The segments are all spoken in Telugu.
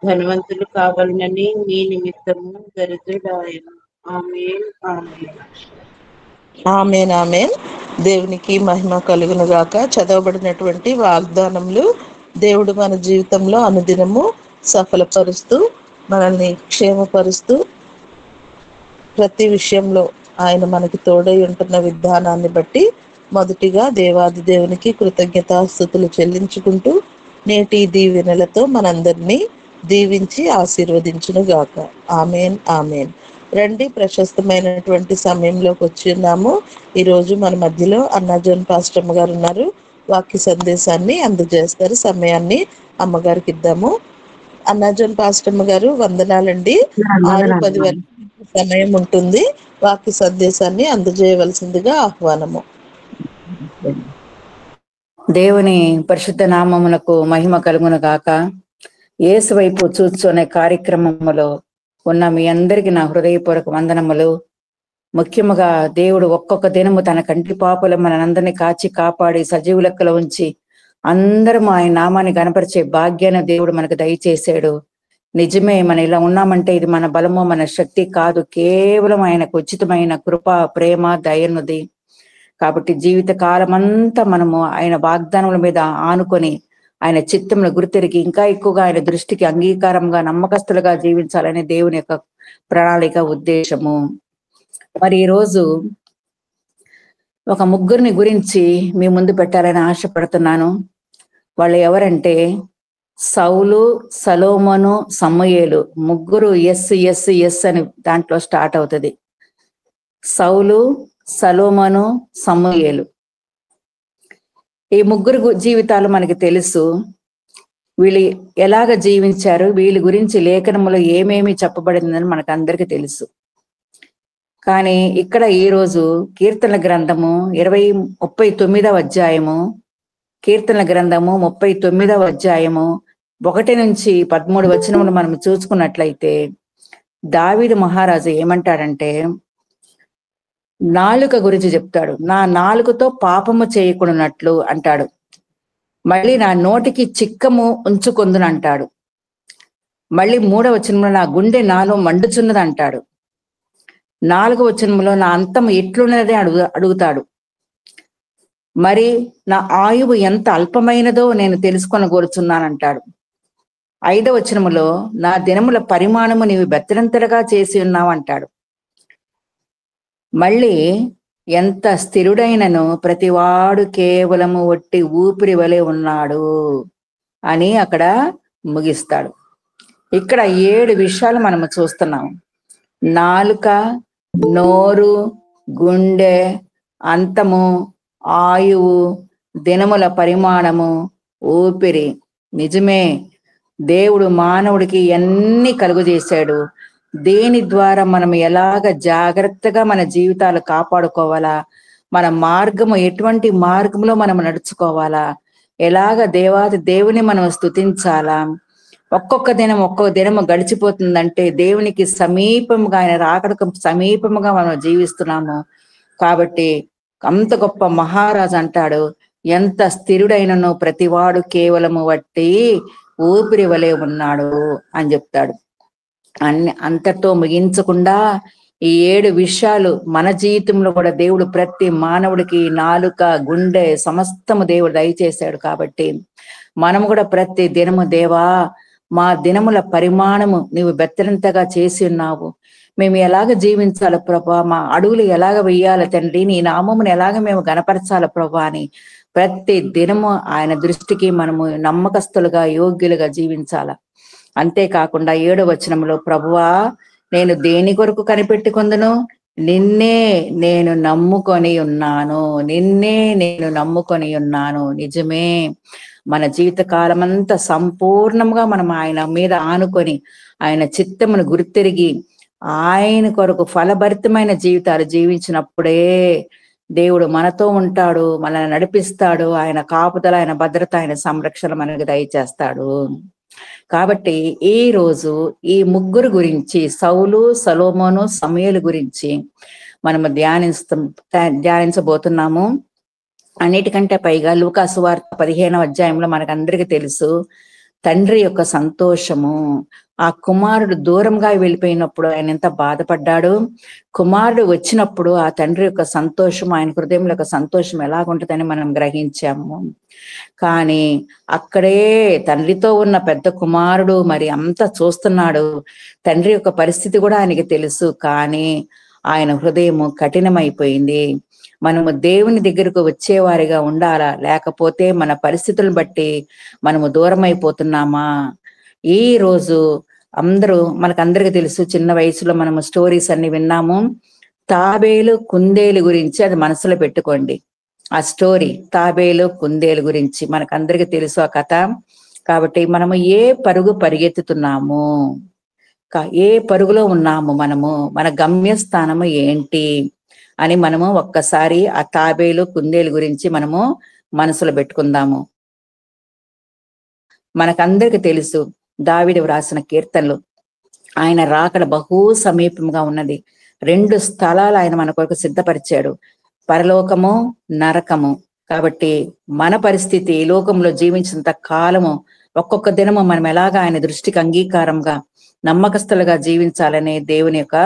ధనవంతులు కావాలని మీ నిమిత్తము దరిద్రుడాయను. ఆమేన్ ఆమేన్. ఆమేన్ ఆమేన్. దేవునికి మహిమ కలుగును గాక. చదవబడినటువంటి వాగ్దానములు దేవుడు మన జీవితంలో అనుదినము సఫలపరుస్తూ మనల్ని క్షేమపరుస్తూ ప్రతి విషయంలో ఆయన మనకి తోడై ఉంటున్న విధానాన్ని బట్టి మొదటిగా దేవాది దేవునికి కృతజ్ఞతాస్తుతులు చెల్లించుకుంటూ నేటి దీవెనలతో మనందరినీ దీవించి ఆశీర్వదించును గాక. ఆమేన్ ఆమేన్. రండి, ప్రశస్తమైనటువంటి సమయంలోకి వచ్చి ఉన్నాము. ఈరోజు మన మధ్యలో అన్నాజోన్ పాస్టమ్మ గారు ఉన్నారు. వాక్య సందేశాన్ని అందజేస్తారు. సమయాన్ని అమ్మగారికి ఇద్దాము. అన్నాజోన్ పాస్టమ్మ గారు వందనాలండి. 6:10 వరకు సమయం ఉంటుంది. వాక్య సందేశాన్ని అందజేయవలసిందిగా ఆహ్వానము. దేవుని పరిశుద్ధ నామమునకు మహిమ కలుగును గాక. యేసు వైపు చూచునే కార్యక్రమములో ఉన్న మీ అందరికీ నా హృదయపూర్వక వందనములు. ముఖ్యముగా దేవుడు ఒక్కొక్క దినము తన కంటి పాపలు మనందరినీ కాచి కాపాడి సజీవ లెక్కలో ఉంచి అందరం ఆయన నామాన్ని గణపరిచే భాగ్యాన్ని దేవుడు మనకు దయచేశాడు. నిజమే, మనం ఇలా ఉన్నామంటే ఇది మన బలమో మన శక్తి కాదు, కేవలం ఆయనకు ఉచితమైన కృప, ప్రేమ, దయనుది. కాబట్టి జీవిత కాలం అంతా మనము ఆయన వాగ్దానముల మీద ఆనుకొని ఆయన చిత్తమును గుర్తెరిగి ఇంకా ఎక్కువగా ఆయన దృష్టికి అంగీకారంగా నమ్మకస్తులుగా జీవించాలని దేవుని యొక్క ప్రణాళిక, ఉద్దేశము. మరి ఈరోజు ఒక ముగ్గురిని గురించి మీ ముందు పెట్టాలని ఆశపడుతున్నాను. వాళ్ళు ఎవరంటే సౌలు, సలోమోను, సమూయేలు. ముగ్గురు ఎస్ ఎస్ ఎస్ అని దాంట్లో స్టార్ట్ అవుతుంది. సౌలు, సలోమోను, సమూయేలు. ఈ ముగ్గురు జీవితాలు మనకి తెలుసు. వీళ్ళు ఎలాగ జీవించారు, వీళ్ళ గురించి లేఖనములో ఏమేమి చెప్పబడిందని మనకు అందరికీ తెలుసు. కానీ ఇక్కడ ఈరోజు కీర్తనల గ్రంథము 39వ అధ్యాయము, కీర్తనల గ్రంథము 39వ అధ్యాయము 1 నుంచి 13 వచనములు మనం చూసుకున్నట్లయితే దావీదు మహారాజు ఏమంటాడంటే, నాలుక గురించి చెప్తాడు. నా నాలుకతో పాపము చేయకున్నట్లు అంటాడు. మళ్ళీ నా నోటికి చిక్కము ఉంచుకొందును అంటాడు. మళ్ళీ 3వ వచనంలో నా గుండె నాలో మండుచున్నది అంటాడు. 4వ వచనంలో నా అంతం ఎట్లున్నది అడుగుతాడు. మరి నా ఆయువు ఎంత అల్పమైనదో నేను తెలుసుకొనగోరుచున్నానంటాడు. 5వ వచనములో నా దినముల పరిమాణము నీవు బెత్తరంతలుగా చేసి ఉన్నావు అంటాడు. మళ్ళీ ఎంత స్థిరుడైనను ప్రతివాడు కేవలము ఒట్టి ఊపిరి వలె ఉన్నాడు అని అక్కడ ముగిస్తాడు. ఇక్కడ 7 విషయాలు మనము చూస్తున్నాము. నాలుక, నోరు, గుండె, అంతము, ఆయువు, దినముల పరిమాణము, ఊపిరి. నిజమే, దేవుడు మానవుడికి ఎన్ని కలుగజేశాడు. దేని ద్వారా మనం ఎలాగ జాగ్రత్తగా మన జీవితాలు కాపాడుకోవాలా, మన మార్గము ఎటువంటి మార్గంలో మనం నడుచుకోవాలా, ఎలాగ దేవుని మనం స్తుతించాలా. ఒక్కొక్క దినము గడిచిపోతుందంటే దేవునికి సమీపముగా, ఆయన రాకడకు సమీపముగా మనం జీవిస్తున్నాము. కాబట్టి అంత గొప్ప మహారాజు అంటాడు, ఎంత స్థిరుడైనను ప్రతివాడు కేవలము వట్టి ఊపిరి వలె ఉన్నాడు అని చెప్తాడు. అంతటితో ముగించకుండా ఈ 7 విషయాలు మన జీవితంలో కూడా దేవుడు ప్రతి మానవుడికి నాలుక, గుండె సమస్తము దేవుడు దయచేశాడు. కాబట్టి మనము కూడా ప్రతి దినము, దేవా మా దినముల పరిమాణము నీవు బెత్తరంతగా చేసి ఉన్నావు, మేము ఎలాగ జీవించాలి ప్రభా, మా అడుగులు ఎలాగ వెయ్యాలి తండ్రి, నీ నామమును ఎలాగ మేము గణపరచాలి ప్రభా అని ప్రతి దినము ఆయన దృష్టికి మనము నమ్మకస్తులుగా, యోగ్యులుగా జీవించాల. అంతేకాకుండా 7వ వచనంలో, ప్రభువా నేను దేని కొరకు కనిపెట్టుకొందును, నిన్నే నేను నమ్ముకొని ఉన్నాను, నిన్నే నేను నమ్ముకొని ఉన్నాను. నిజమే, మన జీవిత కాలం అంతా సంపూర్ణంగా మనం ఆయన మీద ఆనుకొని ఆయన చిత్తమును గుర్తెరిగి ఆయన కొరకు ఫలభరితమైన జీవితాలు జీవించినప్పుడే దేవుడు మనతో ఉంటాడు, మనల్ని నడిపిస్తాడు. ఆయన కాపుదల, ఆయన భద్రత, ఆయన సంరక్షణ మనకు దయచేస్తాడు. కాబట్టి ఈ రోజు ఈ ముగ్గురు గురించి, సౌలు, సలోమోను, సమూయేలు గురించి మనము ధ్యానించబోతున్నాము. అన్నిటికంటే పైగా లూకా సువార్త 15వ అధ్యాయంలో మనకు అందరికీ తెలుసు, తండ్రి యొక్క సంతోషము. ఆ కుమారుడు దూరంగా వెళ్ళిపోయినప్పుడు ఆయన ఎంత బాధపడ్డాడు. కుమారుడు వచ్చినప్పుడు ఆ తండ్రి యొక్క సంతోషం, ఆయన హృదయంలో యొక్క సంతోషం ఎలాగుంటుందని మనం గ్రహించాము. కానీ అక్కడే తండ్రితో ఉన్న పెద్ద కుమారుడు మరి అంతా చూస్తున్నాడు. తండ్రి యొక్క పరిస్థితి కూడా ఆయనకి తెలుసు. కానీ ఆయన హృదయము కఠినమైపోయింది. మనము దేవుని దగ్గరకు వచ్చేవారిగా ఉండాలా, లేకపోతే మన పరిస్థితులను బట్టి మనము దూరం అయిపోతున్నామా? ఈ రోజు మనకందరికి తెలుసు, చిన్న వయసులో మనము స్టోరీస్ అన్ని విన్నాము. తాబేలు కుందేలు గురించి అది మనసులో పెట్టుకోండి. ఆ స్టోరీ తాబేలు కుందేలు గురించి మనకందరికి తెలుసు ఆ కథ. కాబట్టి మనము ఏ పరుగు పరిగెత్తుతున్నాము, ఏ పరుగులో ఉన్నాము, మన గమ్యస్థానము ఏంటి అని మనము ఒక్కసారి ఆ తాబేలు కుందేలు గురించి మనము మనసులో పెట్టుకుందాము. మనకందరికి తెలుసు దావీదు వ్రాసిన కీర్తనలు, ఆయన రాకడ బహు సమీపంగా ఉన్నది. 2 స్థలాలు ఆయన మన కొరకు సిద్ధపరిచాడు, పరలోకము, నరకము. కాబట్టి మన పరిస్థితి ఈ లోకంలో జీవించినంత కాలము ఒక్కొక్క దినము మనం ఎలాగా ఆయన దృష్టికి అంగీకారంగా నమ్మకస్తులుగా జీవించాలనే దేవుని యొక్క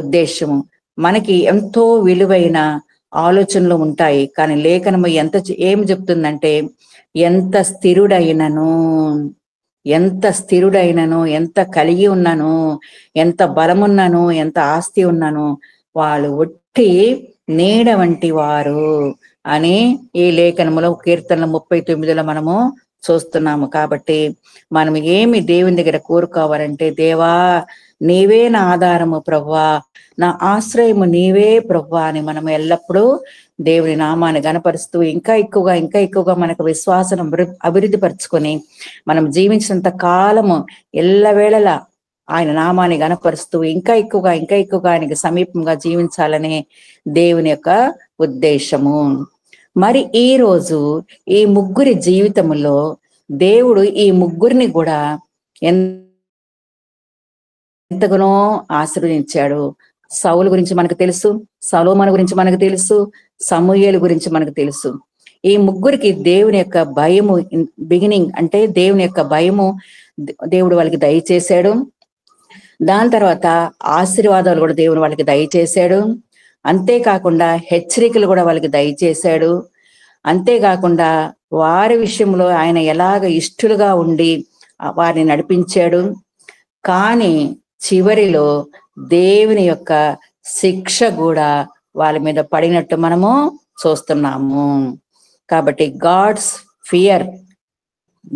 ఉద్దేశము. మనకి ఎంతో విలువైన ఆలోచనలు ఉంటాయి, కానీ లేఖనము ఏం చెప్తుందంటే, ఎంత స్థిరుడైనను, ఎంత కలిగి ఉన్నాను, ఎంత బలమున్నాను, ఎంత ఆస్తి ఉన్నాను, వాళ్ళు ఒట్టి నీడ వంటి వారు అని ఈ లేఖనములో కీర్తనలు 39లో మనము చూస్తున్నాము. కాబట్టి మనం ఏమి దేవుని దగ్గర కోరుకోవాలంటే, దేవా నీవే నా ఆధారము ప్రభువా, నా ఆశ్రయము నీవే ప్రభువా అని మనం ఎల్లప్పుడూ దేవుని నామాన్ని గణపరుస్తూ ఇంకా ఎక్కువగా మనకు విశ్వాసం అభివృద్ధి పరుచుకొని మనం జీవించినంత కాలము ఎల్లవేళలా ఆయన నామాన్ని గణపరుస్తూ ఇంకా ఎక్కువగా ఆయనకి సమీపంగా జీవించాలనే దేవుని యొక్క ఉద్దేశము. మరి ఈ రోజు ఈ ముగ్గురి జీవితంలో దేవుడు ఈ ముగ్గురిని కూడా ఎంతగానో ఆశీర్వదించాడు. సౌలు గురించి మనకు తెలుసు, సొలొమోను గురించి మనకు తెలుసు, సమూయేలు గురించి మనకు తెలుసు. ఈ ముగ్గురికి దేవుని యొక్క భయము, బిగినింగ్ అంటే దేవుని యొక్క భయము దేవుడు వాళ్ళకి దయచేశాడు. దాని తర్వాత ఆశీర్వాదాలు కూడా దేవుడు వాళ్ళకి దయచేశాడు. అంతేకాకుండా హెచ్చరికలు కూడా వాళ్ళకి దయచేశాడు. అంతేకాకుండా వారి విషయంలో ఆయన ఎలాగ ఇష్టలుగా ఉండి వారిని నడిపించాడు. కానీ చివరిలో దేవుని యొక్క శిక్ష కూడా వాళ్ళ మీద పడినట్టు మనము చూస్తున్నాము. కాబట్టి గాడ్స్ ఫియర్,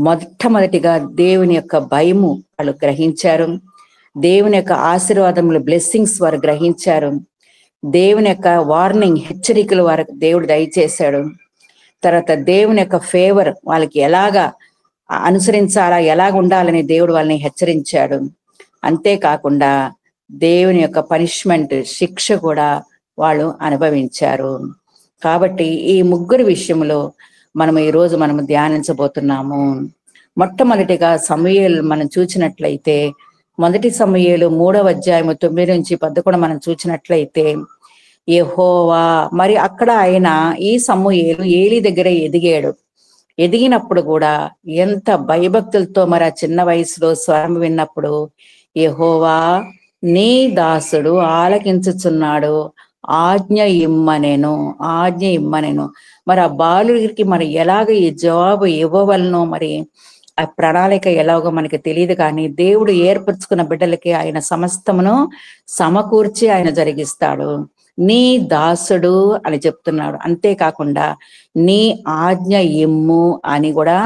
మొట్టమొదటిగా దేవుని యొక్క భయము వాళ్ళు గ్రహించారు. దేవుని యొక్క ఆశీర్వాదములు, బ్లెస్సింగ్స్ వారు గ్రహించారు. దేవుని యొక్క వార్నింగ్, హెచ్చరికలు వారికి దేవుడు దయచేశాడు. తర్వాత దేవుని యొక్క ఫేవర్ వాళ్ళకి ఎలాగా అనుసరించాలా, ఎలాగ ఉండాలని దేవుడు వాళ్ళని హెచ్చరించాడు. అంతేకాకుండా దేవుని యొక్క పనిష్మెంట్, శిక్ష కూడా వాళ్ళు అనుభవించారు. కాబట్టి ఈ ముగ్గురు విషయంలో ఈరోజు మనము ధ్యానించబోతున్నాము. మొట్టమొదటిగా సమూయేలు మనం చూసినట్లయితే, మొదటి సమూయేలు 3వ అధ్యాయము 9-11 మనం చూసినట్లయితే, యెహోవా మరి అక్కడ ఆయన ఈ సమూయేలు ఏలీ దగ్గర ఎదిగినప్పుడు కూడా ఎంత భయభక్తులతో మరి ఆ చిన్న వయసులో స్వరం విన్నప్పుడు, యెహోవా నీ దాసుడు ఆలకించుచున్నాడు, ఆజ్ఞ ఇమ్మనెను. మరి ఆ బాలుడికి మరి ఎలాగ ఈ జవాబు ఇవ్వవలనో, మరి ఆ ప్రణాళిక ఎలాగో మనకి తెలియదు. కానీ దేవుడు ఏర్పరచుకున్న బిడ్డలకి ఆయన సమస్తమును సమకూర్చి ఆయన జరిగిస్తాడు. నీ దాసుడు అని చెప్తున్నాడు. అంతేకాకుండా నీ ఆజ్ఞ ఇమ్ము అని కూడా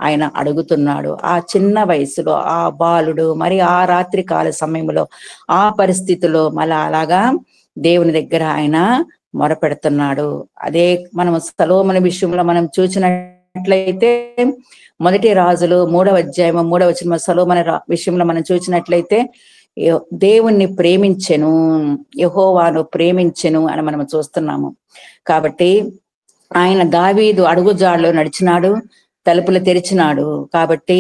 ఆయన అడుగుతున్నాడు. ఆ చిన్న వయసులో ఆ బాలుడు మరి ఆ రాత్రి కాల సమయంలో ఆ పరిస్థితిలో మళ్ళా అలాగా దేవుని దగ్గర ఆయన మొరపెడుతున్నాడు. అదే మనం సొలొమోను విషయంలో మనం చూసినట్లయితే, మొదటి రాజులు 3వ అధ్యాయం 3వ వచనం సొలొమోను విషయంలో మనం చూసినట్లయితే, దేవుణ్ణి ప్రేమించెను, యెహోవాను ప్రేమించెను అని మనం చూస్తున్నాము. కాబట్టి ఆయన దావీదు అడుగుజాడలో నడిచినాడు, తలుపులు తెరిచినాడు. కాబట్టి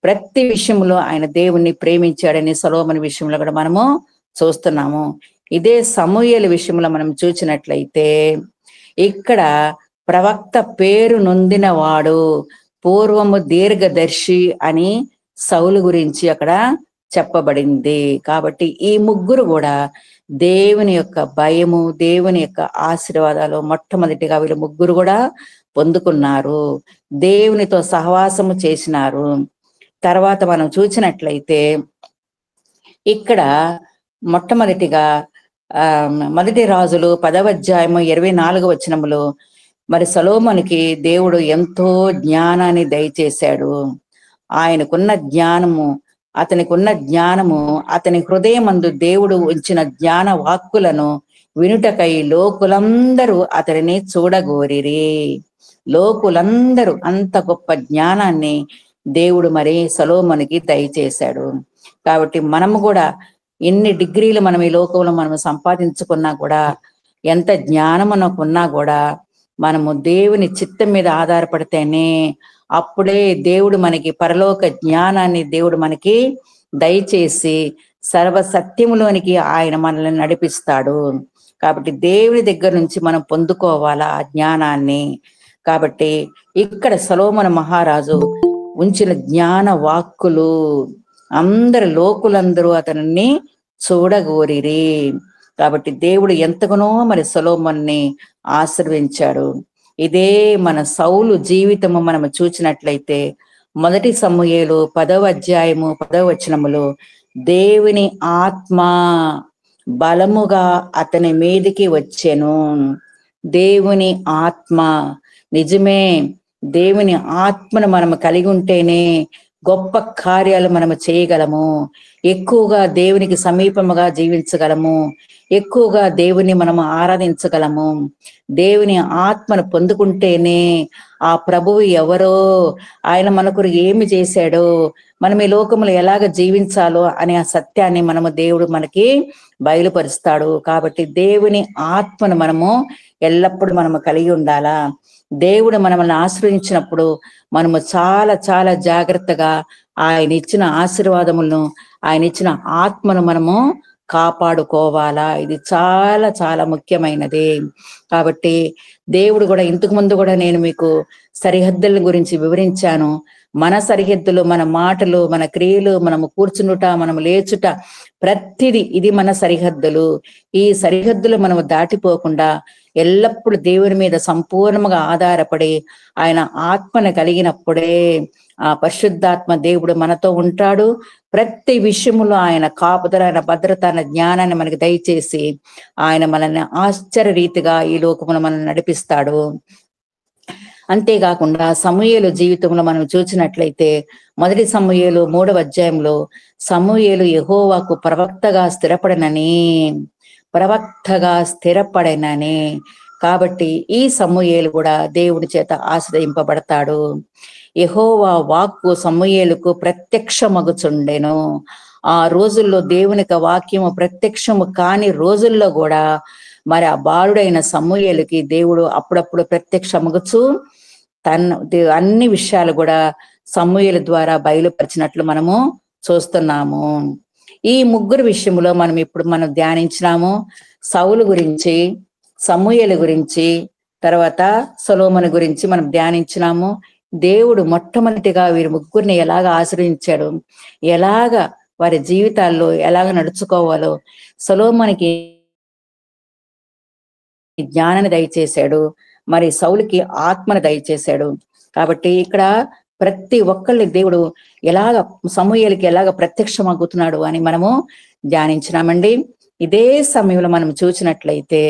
ప్రతి విషయంలో ఆయన దేవుణ్ణి ప్రేమించాడని సొలొమోను విషయంలో కూడా మనము చూస్తున్నాము. ఇదే సమూయేలు విషయంలో మనం చూసినట్లయితే, ఇక్కడ ప్రవక్త పేరు నొందిన వాడు, పూర్వము దీర్ఘదర్శి అని సౌలు గురించి అక్కడ చెప్పబడింది. కాబట్టి ఈ ముగ్గురు కూడా దేవుని యొక్క భయము, దేవుని యొక్క ఆశీర్వాదాలు మొట్టమొదటిగా వీళ్ళు ముగ్గురు కూడా పొందుకున్నారు. దేవునితో సహవాసము చేసినారు. తర్వాత మనం చూసినట్లయితే ఇక్కడ మొట్టమొదటిగా మొదటి రాజులు 10వ అధ్యాయము 24వ వచనములో మరి సొలొమోనుకి దేవుడు ఎంతో జ్ఞానాన్ని దయచేశాడు. ఆయనకున్న జ్ఞానము, అతని హృదయమందు దేవుడు ఉంచిన జ్ఞాన వాక్కులను వినుటకై లోకులందరూ అతనిని చూడగోరిరి. లోకులందరూ అంత గొప్ప జ్ఞానాన్ని దేవుడు మరి సొలొమోనుకి దయచేశాడు. కాబట్టి మనము కూడా ఎన్ని డిగ్రీలు మనం ఈ లోకంలో మనం సంపాదించుకున్నా కూడా, ఎంత జ్ఞానం మనకున్నా కూడా, మనము దేవుని చిత్తం మీద ఆధారపడితేనే అప్పుడే దేవుడు మనకి పరలోక జ్ఞానాన్ని దేవుడు మనకి దయచేసి సర్వసత్యములోనికి ఆయన మనల్ని నడిపిస్తాడు. కాబట్టి దేవుని దగ్గర నుంచి మనం పొందుకోవాలా ఆ జ్ఞానాన్ని. కాబట్టి ఇక్కడ సొలొమోను మహారాజు ఉంచిన జ్ఞాన వాక్కులు లోకులందరూ అతనిని చూడగోరిరి. కాబట్టి దేవుడు ఎంతగానో మరి సొలొమోనుని ఆశీర్వదించాడు. ఇదే మన సౌలు జీవితము మనం చూసినట్లయితే మొదటి సమూయేలు 10వ అధ్యాయము 10వ వచనములో దేవుని ఆత్మ బలముగా అతని మీదికి వచ్చెను. దేవుని ఆత్మ, నిజమే, దేవుని ఆత్మను మనము కలిగి ఉంటేనే గొప్ప కార్యాలు మనము చేయగలము. ఎక్కువగా దేవునికి సమీపముగా జీవించగలము. ఎక్కువగా దేవుని మనము ఆరాధించగలము. దేవుని ఆత్మను పొందుకుంటేనే ఆ ప్రభువు ఎవరో, ఆయన మనకు ఏమి చేశాడో, మనం ఈ లోకములో ఎలాగ జీవించాలో అనే ఆ సత్యాన్ని దేవుడు మనకి బయలుపరుస్తాడు. కాబట్టి దేవుని ఆత్మను మనము ఎల్లప్పుడూ మనము కలిగి ఉండాలా. దేవుడు మనల్ని ఆశ్రయించినప్పుడు మనము చాలా చాలా జాగ్రత్తగా ఆయన ఇచ్చిన ఆశీర్వాదములను, ఆయన ఇచ్చిన ఆత్మను మనము కాపాడుకోవాలా. ఇది చాలా చాలా ముఖ్యమైనది. కాబట్టి దేవుడు కూడా ఇంతకు ముందు కూడా నేను మీకు సరిహద్దుల గురించి వివరించాను. మన సరిహద్దులు, మన మాటలు, మన క్రియలు, మనము కూర్చునుట, మనము లేచుట, ప్రతిదీ ఇది మన సరిహద్దులు. ఈ సరిహద్దులు మనము దాటిపోకుండా ఎల్లప్పుడూ దేవుని మీద సంపూర్ణంగా ఆధారపడి ఆయన ఆత్మను కలిగినప్పుడే ఆ పరిశుద్ధాత్మ దేవుడు మనతో ఉంటాడు. ప్రతి విషయములో ఆయన కాపుదల, ఆయన భద్రత, ఆయన జ్ఞానాన్ని మనకి దయచేసి ఆయన మనల్ని ఆశ్చర్య రీతిగా ఈ లోకమును మనల్ని నడిపిస్తాడు. అంతేకాకుండా సమూయేలు జీవితంలో మనం చూసినట్లయితే మొదటి సమూయేలు 3వ అధ్యాయంలో సమూయేలు యెహోవాకు ప్రవక్తగా స్థిరపడనని. కాబట్టి ఈ సమూయేలు కూడా దేవుడి చేత ఆశ్రయింపబడతాడు. యెహోవా వాక్కు సమూయేలుకు ప్రత్యక్షమగుచుండెను. ఆ రోజుల్లో దేవునికి వాక్యము ప్రత్యక్షము కాని రోజుల్లో కూడా మరి ఆ బాలుడైన సమూయేలుకి దేవుడు అప్పుడప్పుడు ప్రత్యక్షమగుచు అన్ని విషయాలు కూడా సమూయేలు ద్వారా బయలుపరిచినట్లు మనము చూస్తున్నాము. ఈ ముగ్గురు విషయంలో మనం ధ్యానించినాము. సౌలు గురించి, సమూయేలు గురించి, తర్వాత సొలొమోను గురించి మనం ధ్యానించినాము. దేవుడు మొట్టమొదటిగా వీరి ముగ్గురిని ఎలాగ ఆశ్రయించాడు, ఎలాగ వారి జీవితాల్లో ఎలాగ నడుచుకోవాలో సొలొమోనుకి జ్ఞానాన్ని దయచేశాడు, మరి సౌలుకి ఆత్మను దయచేశాడు. కాబట్టి ఇక్కడ ప్రతి ఒక్కళ్ళని దేవుడు సమూయేలుకి ఎలాగ ప్రత్యక్షమవుతున్నాడు అని మనము ధ్యానించినామండి. ఇదే సమయంలో మనం చూసినట్లయితే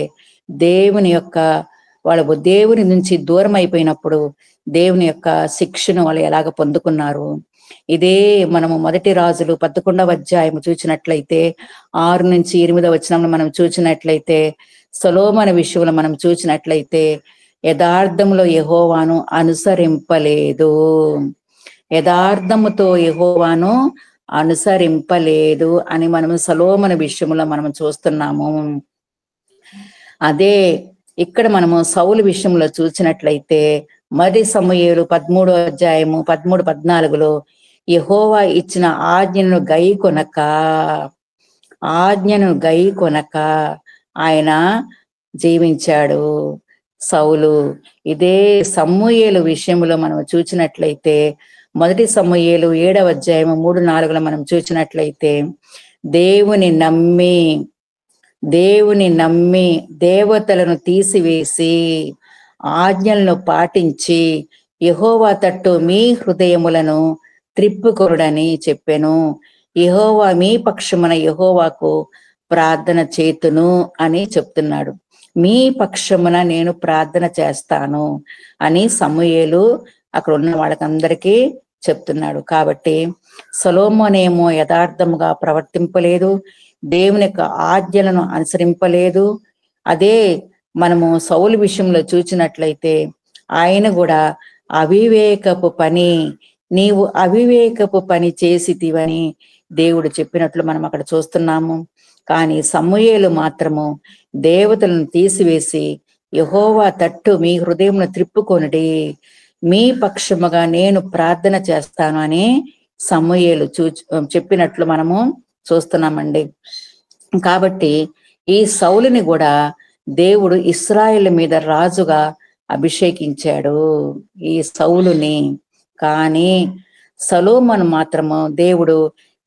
వాళ్ళు దేవుని నుంచి దూరం అయిపోయినప్పుడు దేవుని యొక్క శిక్షను వాళ్ళు ఎలాగ పొందుకున్నారు. ఇదే మనము మొదటి రాజులు 11వ అధ్యాయం చూసినట్లయితే 6 నుంచి 8వ వచనంలో మనం చూసినట్లయితే సొలొమోను విషయంలో మనం చూసినట్లయితే యథార్థములో యెహోవాను అనుసరింపలేదు, యథార్థముతో యెహోవాను అనుసరింపలేదు అని మనము సొలొమోను విషయంలో మనం చూస్తున్నాము. అదే ఇక్కడ మనము సౌలు విషయంలో చూసినట్లయితే మొదటి సమూయేలు 13వ అధ్యాయము 13-14లో యెహోవా ఇచ్చిన ఆజ్ఞను గైకొనక ఆయన జీవించాడు సౌలు. ఇదే సమూయేలు విషయంలో మనం చూసినట్లయితే మొదటి సమూయేలు 7వ అధ్యాయము 3-4 మనం చూసినట్లయితే, దేవుని నమ్మి దేవతలను తీసివేసి ఆజ్ఞలను పాటించి యెహోవా తట్టు మీ హృదయములను త్రిప్పుకొనుడని చెప్పెను. యెహోవా మీ పక్షమున యెహోవాకు ప్రార్థన చేతును అని చెప్తున్నాడు. మీ పక్షమున నేను ప్రార్థన చేస్తాను అని సమూయేలు అక్కడ ఉన్న వాళ్ళకందరికీ చెప్తున్నాడు. కాబట్టి సొలొమోనేమో యథార్థముగా ప్రవర్తింపలేదు, దేవుని యొక్క ఆజ్ఞలను అనుసరింపలేదు. అదే మనము సౌలు విషయంలో చూచినట్లయితే ఆయన కూడా నీవు అవివేకపు పని చేసితివని దేవుడు చెప్పినట్లు మనం అక్కడ చూస్తున్నాము. కానీ సమూయేలు మాత్రము దేవతలను తీసివేసి యెహోవా తట్టు మీ హృదయమును త్రిప్పుకొనుడి, మీ పక్షముగా నేను ప్రార్థన చేస్తాను అని సమూయేలు చెప్పినట్లు మనము చూస్తున్నామండి. కాబట్టి ఈ సౌలుని కూడా దేవుడు ఇశ్రాయేలు మీద రాజుగా అభిషేకించాడు, ఈ సౌలుని. కానీ సొలొమోను మాత్రము దేవుడు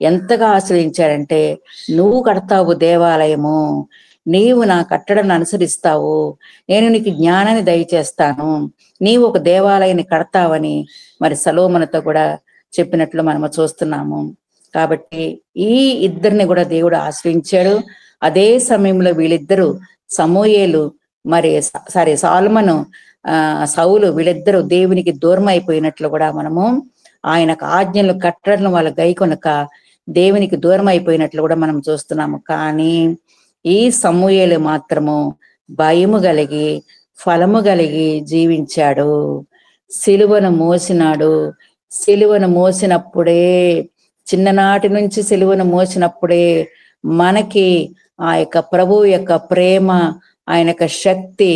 ఎంతగా ఆశ్రయించాడంటే, నువ్వు కడతావు దేవాలయము, నీవు నా కట్టడను అనుసరిస్తావు, నేను నీకు జ్ఞానాన్ని దయచేస్తాను, నీవు ఒక దేవాలయాన్ని కడతావని మరి సొలొమోనుతో కూడా చెప్పినట్లు మనము చూస్తున్నాము. కాబట్టి ఈ ఇద్దరిని కూడా దేవుడు ఆశ్రయించాడు. అదే సమయంలో వీళ్ళిద్దరూ సమూయేలు సొలొమోను సౌలు వీళ్ళిద్దరూ దేవునికి దూరం అయిపోయినట్లు కూడా మనము ఆయనకు ఆజ్ఞలు కట్టడలను వాళ్ళ గైకొనక దేవునికి దూరం అయిపోయినట్లు కూడా మనం చూస్తున్నాము. కానీ ఈ సమూయేలు మాత్రము భయము కలిగి ఫలము కలిగి జీవించాడు, సిలువను మోసినాడు. సిలువను మోసినప్పుడే, చిన్ననాటి నుంచి సిలువను మోసినప్పుడే మనకి ఆ యొక్క ప్రభువు యొక్క ప్రేమ, ఆయన యొక్క శక్తి,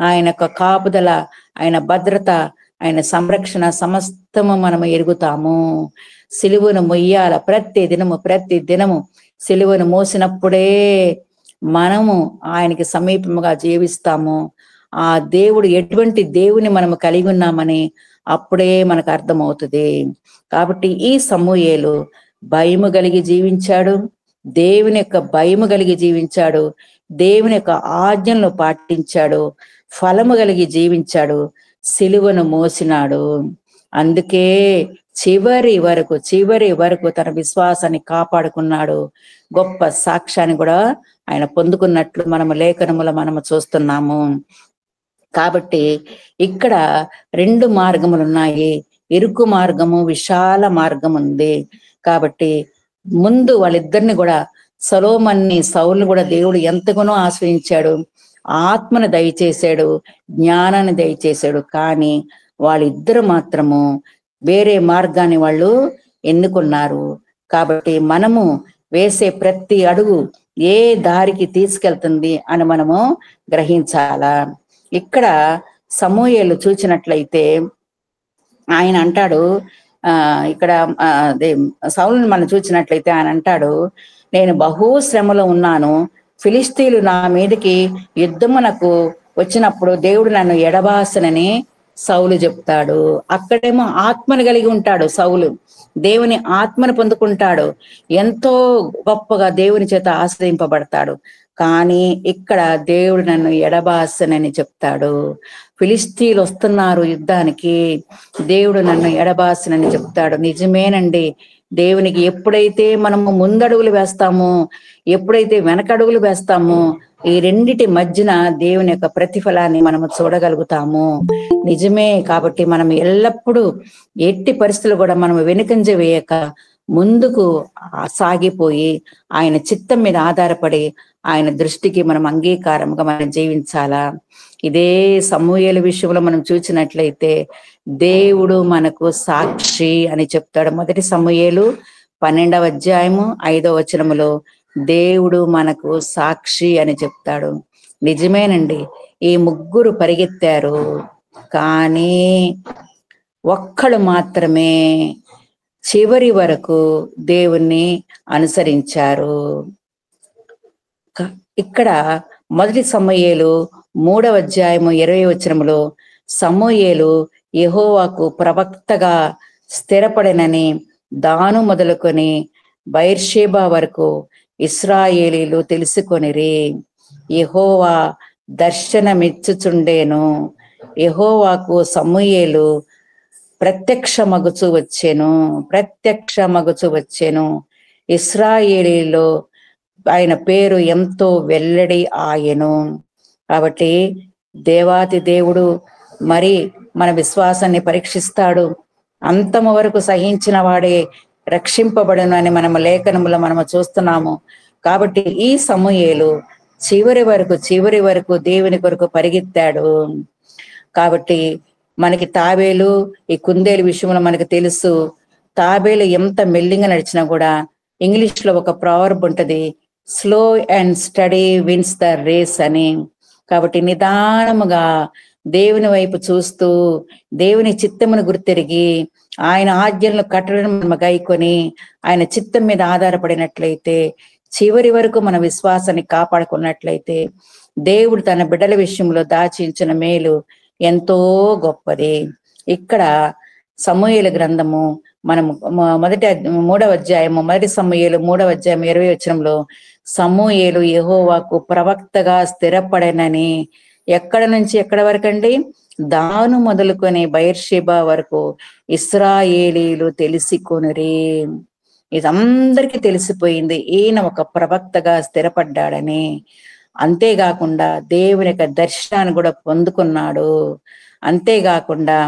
ఆయన యొక్క కాపుదల, ఆయన భద్రత, ఆయన సంరక్షణ సమస్తము మనము ఎరుగుతాము. సిలువను మొయ్యాల ప్రతి దినము సిలువను మోసినప్పుడే మనము ఆయనకి సమీపముగా జీవిస్తాము. ఆ దేవుడు ఎటువంటి దేవుని మనము కలిగి ఉన్నామని అప్పుడే మనకు అర్థమవుతుంది. కాబట్టి ఈ సమూయేలు భయము కలిగి జీవించాడు, దేవుని యొక్క భయము కలిగి జీవించాడు, దేవుని యొక్క ఆజ్ఞలను పాటించాడు, ఫలము కలిగి జీవించాడు, సిలువను మోసినాడు. అందుకే చివరి వరకు తన విశ్వాసాన్ని కాపాడుకున్నాడు. గొప్ప సాక్ష్యాన్ని కూడా ఆయన పొందుకున్నట్లు మనము లేఖనములో మనము చూస్తున్నాము. కాబట్టి ఇక్కడ 2 మార్గములు ఉన్నాయి, ఇరుకు మార్గము, విశాల మార్గం ఉంది. కాబట్టి ముందు వాళ్ళిద్దరిని కూడా, సొలొమోన్ని సౌలుని కూడా దేవుడు ఎంతగానో ఆశ్రయించాడు, ఆత్మను దయచేశాడు, జ్ఞానాన్ని దయచేశాడు. కానీ వాళ్ళిద్దరు మాత్రము వేరే మార్గాన్ని వాళ్ళు ఎన్నుకున్నారు. కాబట్టి మనము వేసే ప్రతి అడుగు ఏ దారికి తీసుకెళ్తుంది అని మనము గ్రహించాలా. ఇక్కడ సమూయేలు చూచినట్లయితే ఆయన అంటాడు, ఇక్కడ సౌలుని మనం చూసినట్లయితే ఆయన అంటాడు, నేను బహు శ్రమలో ఉన్నాను, ఫిలిస్తీన్లు నా మీదకి యుద్ధమునకు వచ్చినప్పుడు దేవుడు నన్ను ఎడబాసనని సౌలు చెప్తాడు. అక్కడేమో ఆత్మను కలిగి ఉంటాడు సౌలు, దేవుని ఆత్మను పొందుకుంటాడు, ఎంతో గొప్పగా దేవుని చేత ఆశ్రయింపబడతాడు. కానీ ఇక్కడ దేవుడు నన్ను ఎడబాసనని చెప్తాడు. ఫిలిస్తీన్లు వస్తున్నారు యుద్ధానికి, దేవుడు నన్ను ఎడబాసనని చెప్తాడు. నిజమేనండి, దేవునికి ఎప్పుడైతే మనము ముందడుగులు వేస్తామో, ఎప్పుడైతే వెనకడుగులు వేస్తామో, ఈ రెండిటి మధ్యన దేవుని యొక్క ప్రతిఫలాన్ని మనము చూడగలుగుతాము. నిజమే. కాబట్టి మనం ఎల్లప్పుడూ ఎట్టి పరిస్థితులు కూడా మనం వెనుకంజ వేయక ముందుకు సాగిపోయి ఆయన చిత్తం మీద ఆధారపడి ఆయన దృష్టికి మనం అంగీకారంగా మనం జీవించాలా. ఇదే సమూయేలు విషయంలో మనం చూసినట్లయితే దేవుడు మనకు సాక్షి అని చెప్తాడు. మొదటి సమూయేలు 12వ అధ్యాయము 5వ వచనములో దేవుడు మనకు సాక్షి అని చెప్తాడు. నిజమేనండి, ఈ ముగ్గురు పరిగెత్తారు, కానీ ఒక్కడు మాత్రమే చివరి వరకు దేవుణ్ణి అనుసరించారు. ఇక్కడ మొదటి సమూయేలు 3వ అధ్యాయము 20వ వచనములో సమూయేలు యెహోవాకు ప్రవక్తగా స్థిరపడినని దాను మొదలుకొని బైర్షేబా వరకు ఇశ్రాయేలీలు తెలుసుకొనిరి. యెహోవా దర్శనమిచ్చుచుండెను. యెహోవాకు సమూయేలు ప్రత్యక్షమగుచు వచ్చెను. ఇశ్రాయేలీలో ఆయన పేరు ఎంతో వెల్లడి ఆయెను. కాబట్టి దేవాతి దేవుడు మరి మన విశ్వాసాన్ని పరీక్షిస్తాడు. అంతము వరకు సహించిన వాడే రక్షింపబడును అని మనము లేఖనములో మనము చూస్తున్నాము. కాబట్టి ఈ సమూయేలు చివరి వరకు దేవుని కొరకు పరిగెత్తాడు. కాబట్టి మనకి తాబేలు ఈ కుందేలు విషయంలో మనకు తెలుసు. తాబేలు ఎంత మెల్లిగా నడిచినా కూడా, ఇంగ్లీష్ లో ఒక ప్రావర్బ్ ఉంటది, slow and steady wins the race అని. కాబట్టి నిదానముగా దేవుని వైపు చూస్తూ దేవుని చిత్తమును గుర్తెరిగి ఆయన ఆజ్ఞలను కట్టడం మనం గైకొని ఆయన చిత్తం మీద ఆధారపడినట్లయితే, చివరి వరకు మన విశ్వాసాన్ని కాపాడుకున్నట్లయితే, దేవుడు తన బిడ్డల విషయంలో దాచించిన మేలు ఎంతో గొప్పది. ఇక్కడ సమూయేలు గ్రంథము మనము మొదటి 3 సమూయేలు 20 వచనంలో సమూయేలు యెహోవాకు ప్రవక్తగా స్థిరపడనని ఎక్కడ నుంచి ఎక్కడ వరకు అండి? దాను మొదలుకొని బైర్షేబా వరకు ఇశ్రాయేలీలు తెలుసుకొనిరి. ఇది అందరికీ తెలిసిపోయింది, ఈయన ఒక ప్రవక్తగా స్థిరపడ్డాడని. అంతేకాకుండా దేవుని యొక్క దర్శనాన్ని కూడా పొందుకున్నాడు. అంతేకాకుండా